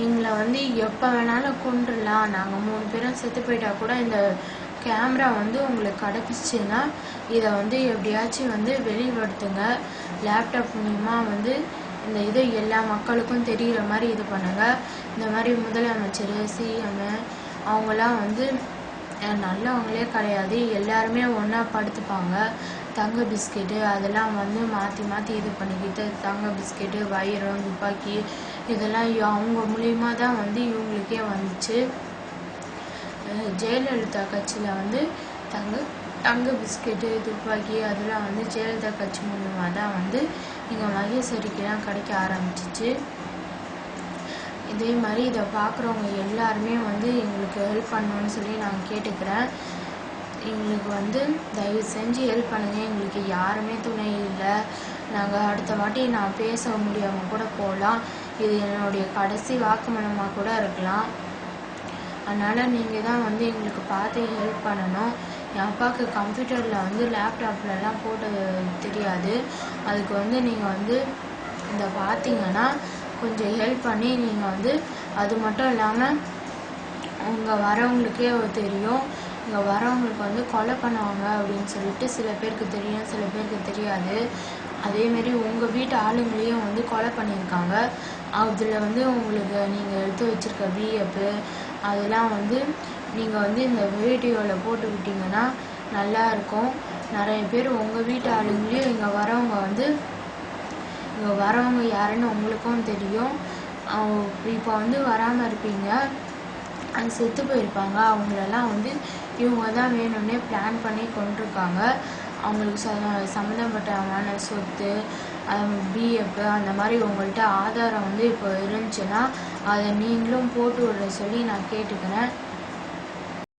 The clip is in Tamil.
எங்களை வந்து எப்போ வேணாலும் கொண்டுடலாம், நாங்கள் 3 பேரும் செத்து போயிட்டா கூட இந்த கேமரா வந்து உங்களுக்கு கிடச்சிச்சின்னா இதை வந்து எப்படியாச்சும் வந்து வெளிப்படுத்துங்க. லேப்டாப் மூலிமா வந்து இந்த இதை எல்லா மக்களுக்கும் தெரிகிற மாதிரி இது பண்ணுங்கள். இந்த மாதிரி முதலமைச்சர், சிஎம் அவங்களாம் வந்து நல்லவங்களே கிடையாது. எல்லாருமே ஒன்றா படுத்துப்பாங்க. தங்க பிஸ்கெட்டு அதெல்லாம் வந்து மாற்றி மாற்றி இது பண்ணிக்கிட்டு, தங்க பிஸ்கெட்டு, வைரம், துப்பாக்கி இதெல்லாம் அவங்க மூலியமாக தான் வந்து இவங்களுக்கே வந்துச்சு. ஜெயலலிதா கட்சியில் வந்து தங்க பிஸ்கெட்டு, துப்பாக்கி அதெல்லாம் வந்து ஜெயலலிதா கட்சி மூலமாக தான் வந்து இங்கே மகேஸ்வரிக்கெலாம் கிடைக்க ஆரம்பிச்சிச்சு. இதே மாதிரி இதை பார்க்குறவங்க எல்லாருமே வந்து எங்களுக்கு ஹெல்ப் பண்ணணும்னு சொல்லி நான் கேட்டுக்கிறேன். எங்களுக்கு வந்து தயவு செஞ்சு ஹெல்ப் பண்ணுங்கள். எங்களுக்கு யாருமே துணை இல்லை. நாங்கள் அடுத்த வாட்டி நான் பேச முடியாமல் கூட போகலாம். இது என்னுடைய கடைசி வாக்குமூலமாக கூட இருக்கலாம். அதனால் நீங்கள் தான் வந்து எங்களுக்கு பார்த்து ஹெல்ப் பண்ணணும். என் அப்பாவுக்கு கம்ப்யூட்டரில் வந்து லேப்டாப்லலாம் போட்டு தெரியாது. அதுக்கு வந்து நீங்கள் வந்து இந்த பார்த்தீங்கன்னா கொஞ்சம் ஹெல்ப் பண்ணி நீங்கள் வந்து அது மட்டும் இல்லாமல் இங்கே வரவங்களுக்கே தெரியும். இங்கே வரவங்களுக்கு வந்து கொலை பண்ணுவாங்க அப்படின்னு சொல்லிட்டு சில பேருக்கு தெரியும், சில பேருக்கு தெரியாது. அதேமாரி உங்கள் வீட்டு ஆளுங்களையும் வந்து கொலை பண்ணியிருக்காங்க. அதில் வந்து உங்களுக்கு நீங்கள் எடுத்து வச்சுருக்க பிஎஃப்பு அதெல்லாம் வந்து நீங்கள் வந்து இந்த வீடியோவில் போட்டு விட்டிங்கன்னா நல்லாயிருக்கும். நிறைய பேர் உங்கள் வீட்டு ஆளுங்களையும் இங்கே வரவங்க யாருன்னு உங்களுக்கும் தெரியும். இப்போ வந்து வராமல் இருப்பீங்க, அது செத்து போயிருப்பாங்க. அவங்களெல்லாம் வந்து இவங்க தான் வேணும்னே பிளான் பண்ணி கொண்டிருக்காங்க. அவங்களுக்கு சம்மந்தப்பட்டமான சொத்து, பிஎஃப் அந்த மாதிரி உங்கள்கிட்ட ஆதாரம் வந்து இப்போ இருந்துச்சுன்னா அதை நீங்களும் போட்டு விட சொல்லி நான் கேட்டுக்கிறேன்.